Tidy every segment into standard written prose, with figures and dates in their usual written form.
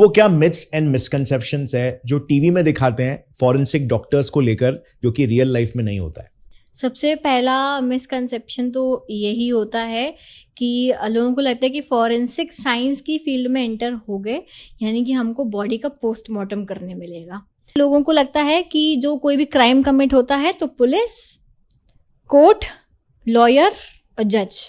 वो क्या myths and misconceptions है जो टीवी में दिखाते हैं फॉरेंसिक डॉक्टर्स को लेकर, जो कि रियल लाइफ में नहीं होता है? सबसे पहला मिसकंसेप्शन तो यही होता है कि लोगों को लगता है कि फॉरेंसिक साइंस की फील्ड में एंटर हो गए यानी कि हमको बॉडी का पोस्टमार्टम करने मिलेगा। लोगों को लगता है कि जो कोई भी क्राइम कमिट होता है तो पुलिस, कोर्ट, लॉयर और जज,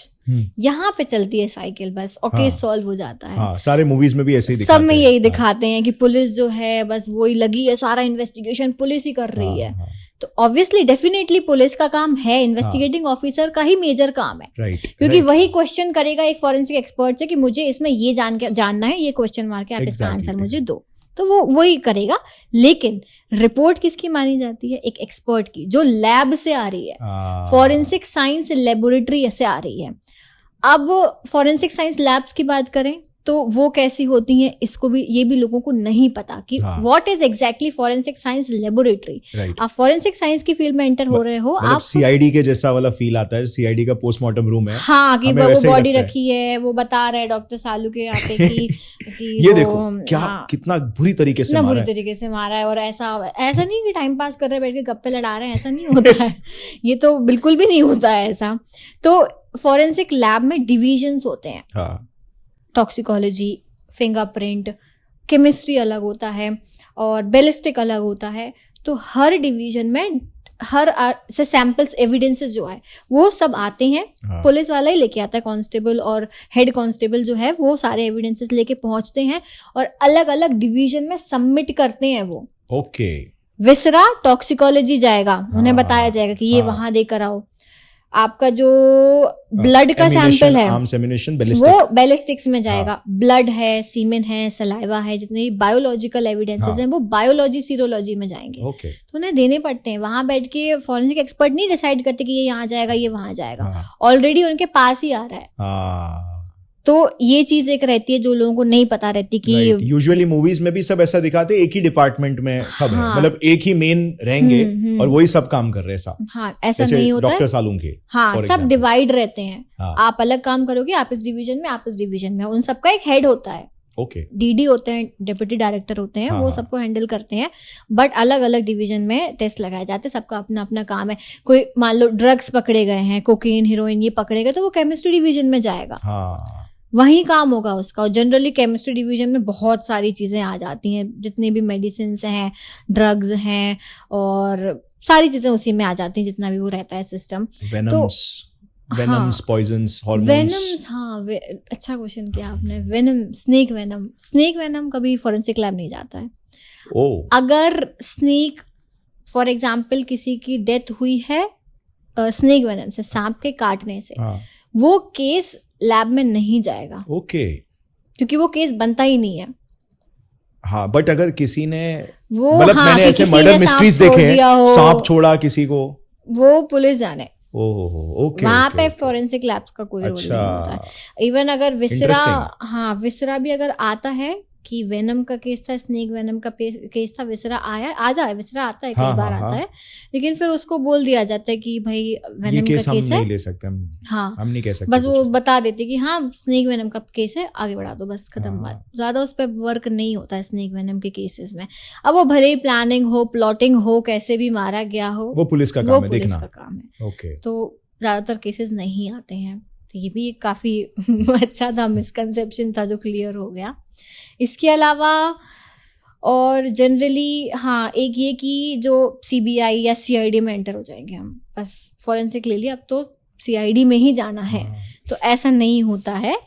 यहाँ पे चलती है साइकिल बस, और केस सॉल्व हो जाता है। हाँ, सारे मूवीज में भी ऐसे ही दिखाते सब में हैं। यही दिखाते हैं कि पुलिस जो है बस वही लगी है, सारा इन्वेस्टिगेशन पुलिस ही कर रही है। तो ऑब्वियसली डेफिनेटली पुलिस का काम है, इन्वेस्टिगेटिंग ऑफिसर का ही मेजर काम है, क्योंकि वही क्वेश्चन करेगा एक फॉरेंसिक एक्सपर्ट से कि मुझे इसमें ये जानना है, ये क्वेश्चन मार के आप इसका आंसर मुझे दो, तो वो वही करेगा। लेकिन रिपोर्ट किसकी मानी जाती है? एक एक्सपर्ट की, जो लैब से आ रही है, फॉरेंसिक साइंस लेबोरेटरी से आ रही है। अब फॉरेंसिक साइंस लैब्स की बात करें तो वो कैसी होती हैं, इसको भी ये भी लोगों को नहीं पता कि what is exactly forensic science laboratory. आप फॉरेंसिक साइंस की फील्ड में एंटर हो रहे हो, आप सीआईडी के जैसा वाला फील आता है, सीआईडी का पोस्टमार्टम रूम है। हाँ, कि वो बॉडी रखी है, वो बता रहे हैं डॉक्टर सालू के यहाँ पे कि ये देखो क्या कितना बुरी तरीके से मारा है। और ऐसा नहीं कि टाइम पास कर रहे बैठ के गप्पे लड़ा रहे हैं, ऐसा नहीं होता है। ये तो बिल्कुल भी नहीं होता है ऐसा। तो फॉरेंसिक लैब में डिविजन्स होते हैं, टॉक्सिकोलॉजी, फिंगरप्रिंट, केमिस्ट्री अलग होता है और बैलिस्टिक अलग होता है। तो हर डिवीजन में हर से सैंपल्स, एविडेंसेस जो है वो सब आते हैं। पुलिस वाला ही लेके आता है, कांस्टेबल और हेड कांस्टेबल जो है वो सारे एविडेंसेस लेके पहुंचते हैं और अलग अलग डिवीजन में सबमिट करते हैं वो। ओके, विसरा टॉक्सिकोलॉजी जाएगा, उन्हें बताया जाएगा कि ये वहां देकर आओ। आपका जो ब्लड का सैंपल है वो बैलिस्टिक्स में जाएगा। ब्लड है, सीमेन है, सलाइवा है, जितने भी बायोलॉजिकल एविडेंसेस हैं वो बायोलॉजी, सीरोलॉजी में जाएंगे। तो उन्हें देने पड़ते हैं। वहां बैठ के फॉरेंसिक एक्सपर्ट नहीं डिसाइड करते कि ये यहाँ जाएगा, ये वहां जाएगा, ऑलरेडी उनके पास ही आ रहा है। तो ये चीज एक रहती है जो लोगों को नहीं पता रहती कि यूजुअली मूवीज में भी सब ऐसा दिखाते हैं, एक ही डिपार्टमेंट में सब है, मतलब एक ही मेन रहेंगे और वही सब काम कर रहे हैं साथ। हाँ, ऐसा नहीं होता है डॉक्टर सालून के। हाँ, सब डिवाइड रहते हैं। आप अलग काम करोगे, आप इस डिवीजन में, आप इस डिवीजन में। उन सबका एक हेड होता है, डीडी होते हैं, डिप्टी डायरेक्टर होते हैं, वो सबको हैंडल करते हैं। बट अलग अलग डिवीजन में टेस्ट लगाए जाते हैं, सबका अपना अपना काम है। कोई मान लो ड्रग्स पकड़े गए हैं, कोकीन, हीरोइन, ये पकड़े गए तो वो केमिस्ट्री डिवीजन में जाएगा, वही काम होगा उसका। और जनरली केमिस्ट्री डिवीजन में बहुत सारी चीज़ें आ जाती हैं, जितनी भी मेडिसिन हैं, ड्रग्स हैं, और सारी चीज़ें उसी में आ जाती हैं, जितना भी वो रहता है system. Venoms, poisons, hormones. Venoms, हाँ, अच्छा क्वेश्चन किया आपने। वेनम, स्नेक वेनम कभी फॉरेंसिक लैब नहीं जाता है। अगर स्नेक फॉर एग्जाम्पल किसी की डेथ हुई है स्नेक वेनम से, सांप के काटने से, वो केस लैब में नहीं जाएगा। क्योंकि वो केस बनता ही नहीं है। हाँ, बट अगर किसी ने मतलब मैंने ऐसे मर्डर मिस्ट्रीज देखे हैं, सांप छोड़ा किसी को, वो पुलिस जाने। वहां पे फॉरेंसिक लैब्स का कोई रोल नहीं होता है। इवन अगर विसरा भी अगर आता है कि वेनम का केस था, स्नेक वेनम का केस था, विसरा आता है, कई बार आता है, लेकिन फिर उसको बोल दिया जाता है कि भाई वेनम का केस है, नहीं ले सकते हम नहीं कह सकते, बस वो बता देते कि हाँ स्नेक वेनम का केस है, आगे बढ़ा दो, बस खत्म बात। ज्यादा उस पर वर्क नहीं होता है स्नेक वेनम के केसेस में। अब वो भले ही प्लानिंग हो, प्लॉटिंग हो, कैसे भी मारा गया हो, वो पुलिस का काम है। तो ज्यादातर केसेस नहीं आते हैं। ये भी काफी अच्छा था, मिसकंसेप्शन था जो क्लियर हो गया। इसके अलावा और जनरली हाँ, एक ये कि जो सीबीआई या सीआईडी में एंटर हो जाएंगे हम, बस फॉरेंसिक ले लिया, अब तो सीआईडी में ही जाना है। तो ऐसा नहीं होता है।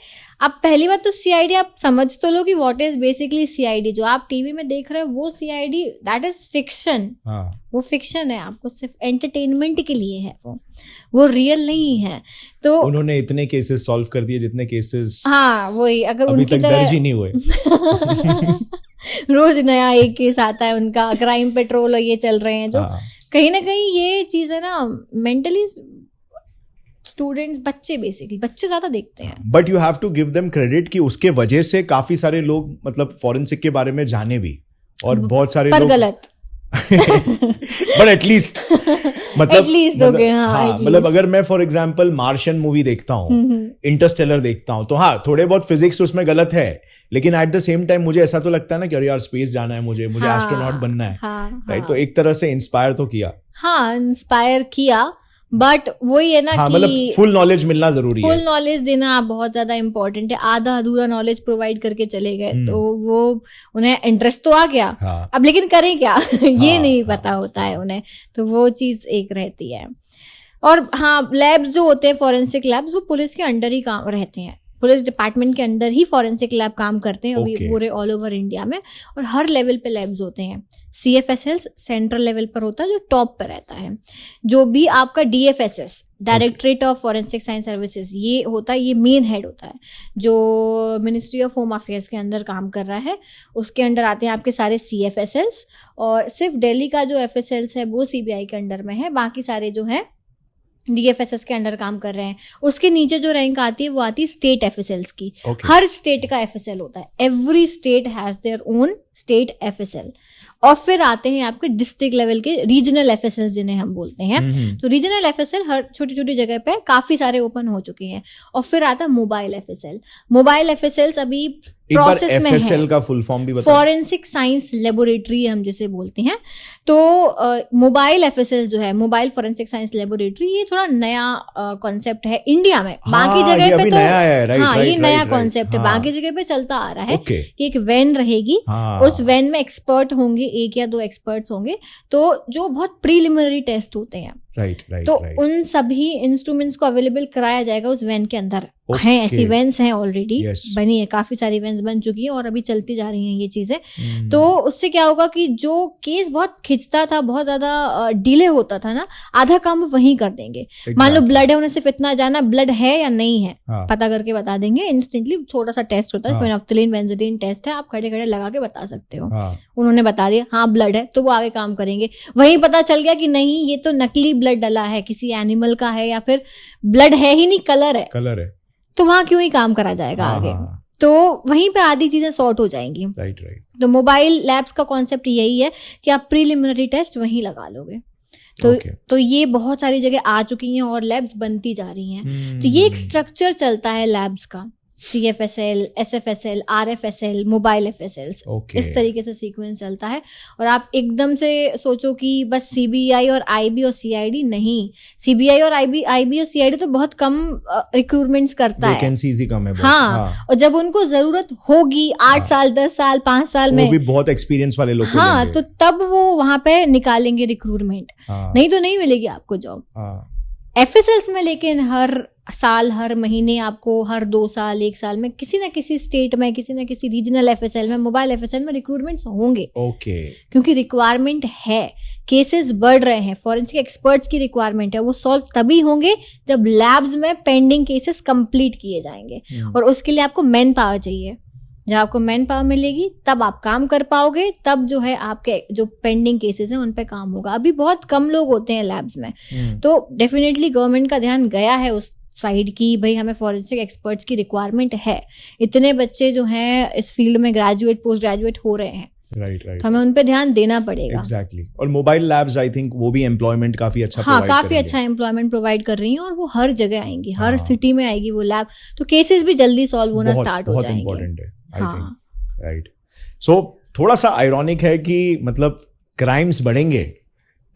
अब पहली बात तो सीआईडी आप समझ तो लो कि व्हाट इज बेसिकली सीआईडी। जो आप टीवी में देख रहे हो वो सीआईडी, दैट इज फिक्शन। वो फिक्शन है, आपको सिर्फ एंटरटेनमेंट के लिए है, वो रियल नहीं है। तो उन्होंने इतने केसेस सॉल्व कर दिए जितने केसेस, हाँ वही, अगर अभी उनकी तक दर्ज ही नहीं हुए। रोज नया एक केस आता है उनका, क्राइम पेट्रोल और ये चल रहे हैं, जो कहीं ना कहीं ये चीज है ना, मेंटली स्टूडेंट्स, बच्चे ज्यादा देखते हैं। But you have to give them credit कि उसके वजह से काफी सारे लोग मतलब फॉरेंसिक के बारे में जाने भी, और बहुत सारे पर लोग गलत बट एटलीस्ट मतलब अगर मैं फॉर एग्जांपल मार्शियन मूवी देखता हूँ, इंटरस्टेलर देखता हूँ, तो हाँ थोड़े बहुत फिजिक्स उसमें गलत है, लेकिन एट द सेम टाइम मुझे ऐसा तो लगता है ना कि अरे यार स्पेस जाना है, मुझे एस्ट्रोनॉट बनना है, राइट? तो एक तरह से इंस्पायर तो किया, इंस्पायर किया, बट वही है ना कि मतलब फुल नॉलेज मिलना जरूरी है, फुल नॉलेज देना बहुत ज्यादा इंपॉर्टेंट है। आधा अधूरा नॉलेज प्रोवाइड करके चले गए तो वो उन्हें इंटरेस्ट तो आ गया, अब लेकिन करें क्या ये नहीं पता होता है उन्हें, तो वो चीज एक रहती है। और हाँ, लैब्स जो होते हैं फॉरेंसिक लैब्स, वो पुलिस के अंडर ही काम रहते हैं, पुलिस डिपार्टमेंट के अंदर ही फॉरेंसिक लैब काम करते हैं अभी पूरे ऑल ओवर इंडिया में, और हर लेवल पे लैब्स होते हैं। CFSL सेंट्रल लेवल पर होता है जो टॉप पर रहता है, जो भी आपका DFSS directorate of forensic science services ये होता है, ये मेन हेड होता है जो मिनिस्ट्री ऑफ होम अफेयर्स के अंदर काम कर रहा है, उसके अंडर आते हैं आपके सारे CFSLs, और सिर्फ दिल्ली का जो FSLs है वो CBI के अंडर में है, बाकी सारे जो है DFSS के अंडर काम कर रहे हैं। उसके नीचे जो रैंक आती है वो आती है स्टेट FSLs की। हर स्टेट का FSL होता है, every state has their own state FSL। और फिर आते हैं आपके डिस्ट्रिक्ट लेवल के रीजनल FSL जिन्हें हम बोलते हैं। तो रीजनल FSL हर छोटी छोटी जगह पे काफी सारे ओपन हो चुके हैं। और फिर आता है मोबाइल FSL। मोबाइल FSLs अभी प्रोसेस में है। का फुल फॉर्म भी बताओ। फॉरेंसिक साइंस लेबोरेटरी हम जिसे बोलते हैं। तो मोबाइल FSL जो है, मोबाइल फॉरेंसिक साइंस लेबोरेटरी, ये थोड़ा नया कॉन्सेप्ट है इंडिया में। बाकी जगह पे तो ये नया कॉन्सेप्ट है, बाकी जगह पे चलता आ रहा है कि एक वैन रहेगी, उस वैन में एक्सपर्ट होंगे, 1 या 2 एक्सपर्ट्स होंगे, तो जो बहुत प्रीलिमिनरी टेस्ट होते हैं, तो उन सभी इंस्ट्रूमेंट्स को अवेलेबल कराया जाएगा उस वैन के अंदर। हैं ऐसी वैन्स हैं ऑलरेडी, बनी है, काफी सारी वैन्स बन चुकी हैं और अभी चलती जा रही हैं ये चीजें। तो उससे क्या होगा कि जो केस बहुत खिंचता था, बहुत ज्यादा डिले होता था ना, आधा काम वहीं कर देंगे। मान लो ब्लड है, उन्हें सिर्फ इतना जाना ब्लड है या नहीं है, पता करके बता देंगे इंस्टेंटली। छोटा सा टेस्ट होता है, फेनोल्फथलीन बेंजीडीन टेस्ट है, आप खड़े खड़े लगा के बता सकते हो। उन्होंने बता दिया हाँ ब्लड है, तो वो आगे काम करेंगे। वहीं पता चल गया कि नहीं ये तो नकली ब्लड डला है, किसी एनिमल का है, या फिर ब्लड है ही नहीं, कलर है, तो वहां क्यों ही काम करा जाएगा आगे। तो वहीं पे आधी चीजें सॉर्ट हो जाएंगी। राइट। तो मोबाइल लैब्स का कॉन्सेप्ट यही है कि आप प्रीलिमिनरी टेस्ट वहीं लगा लोगे। तो ये बहुत सारी जगह आ चुकी हैं और लैब्स बनती जा रही हैं। तो ये एक स्ट्रक्चर चलता है लैब्स का, CFSL, SFSL, RFSL, mobile FSLs, इस तरीके से सीक्वेंस चलता है। और आप एकदम से सोचो कि बस CBI और IB और CID नहीं, CBI और IB और CID तो बहुत कम रिक्रूटमेंट्स करता है, वैकेंसीज ही कम है। हाँ, और जब उनको जरूरत होगी 8 साल 10 साल 5 साल में, वो भी बहुत एक्सपीरियंस वाले लोग, हाँ, तो तब वो वहां पे निकालेंगे रिक्रूटमेंट, नहीं तो नहीं मिलेगी आपको जॉब। FSLs में लेकिन हर साल, हर महीने आपको, हर 2 साल 1 साल में किसी ना किसी स्टेट में, किसी ना किसी रीजनल FSL में, मोबाइल FSL में रिक्रूटमेंट्स होंगे। क्योंकि रिक्वायरमेंट है, केसेस बढ़ रहे हैं, फॉरेंसिक एक्सपर्ट्स की रिक्वायरमेंट है। वो सॉल्व तभी होंगे जब लैब्स में पेंडिंग केसेस कंप्लीट किए जाएंगे, और उसके लिए आपको मैन पावर चाहिए। जब आपको मैन पावर मिलेगी तब आप काम कर पाओगे, तब जो है आपके जो पेंडिंग केसेस हैं उन पे काम होगा। अभी बहुत कम लोग होते हैं लैब्स में, तो डेफिनेटली गवर्नमेंट का ध्यान गया है उस साइड की, भाई हमें फॉरेंसिक एक्सपर्ट्स की रिक्वायरमेंट है। इतने बच्चे जो हैं इस फील्ड में ग्रेजुएट, पोस्ट ग्रेजुएट हो रहे हैं, राइट, तो हमें उन पे ध्यान देना पड़ेगा। एग्जैक्टली। और मोबाइल लैब्स आई थिंक वो भी एम्प्लॉयमेंट काफी अच्छा, काफी अच्छा एम्प्लॉयमेंट प्रोवाइड कर रही हैं, और वो हर जगह आएंगी, हर सिटी में आएगी वो लैब, तो केसेस भी जल्दी सॉल्व होना स्टार्ट हो जाएंगे। बहुत इंपॉर्टेंट है आई थिंक, राइट। सो थोड़ा सा आयरॉनिक है कि मतलब क्राइम्स बढ़ेंगे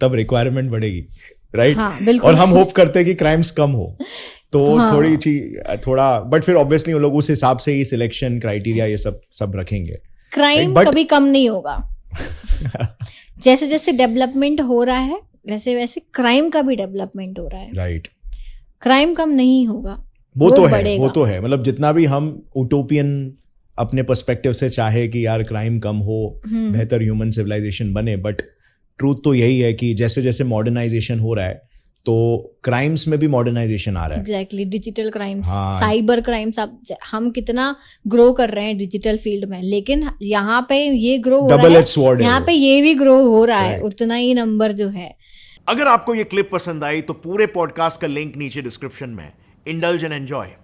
तब रिक्वायरमेंट बढ़ेगी, राइट। और हम होप करते हैं कि क्राइम्स कम हो, तो थोड़ा बट फिर ऑब्वियसली वो लोग उस हिसाब से ही सिलेक्शन क्राइटेरिया ये सब रखेंगे। क्राइम कभी कम नहीं होगा। जैसे जैसे डेवलपमेंट हो रहा है वैसे वैसे क्राइम का भी डेवलपमेंट हो रहा है, राइट। क्राइम कम नहीं होगा, वो तो है। मतलब जितना भी हम उटोपियन अपने पर्सपेक्टिव से चाहे कि यार क्राइम कम हो, बेहतर ह्यूमन सिविलाइजेशन बने, बट ट्रूथ तो यही है कि जैसे जैसे मॉडर्नाइजेशन हो रहा है तो क्राइम्स में भी मॉडर्नाइजेशन आ रहा है। Exactly, digital crimes, cyber crimes, हम कितना ग्रो कर रहे हैं डिजिटल फील्ड में, लेकिन यहाँ पे ये ग्रो हो रहा है, यहाँ पे ये भी ग्रो हो रहा है, उतना ही नंबर जो है। अगर आपको ये क्लिप पसंद आई तो पूरे पॉडकास्ट का लिंक नीचे डिस्क्रिप्शन में। Indulge and enjoy.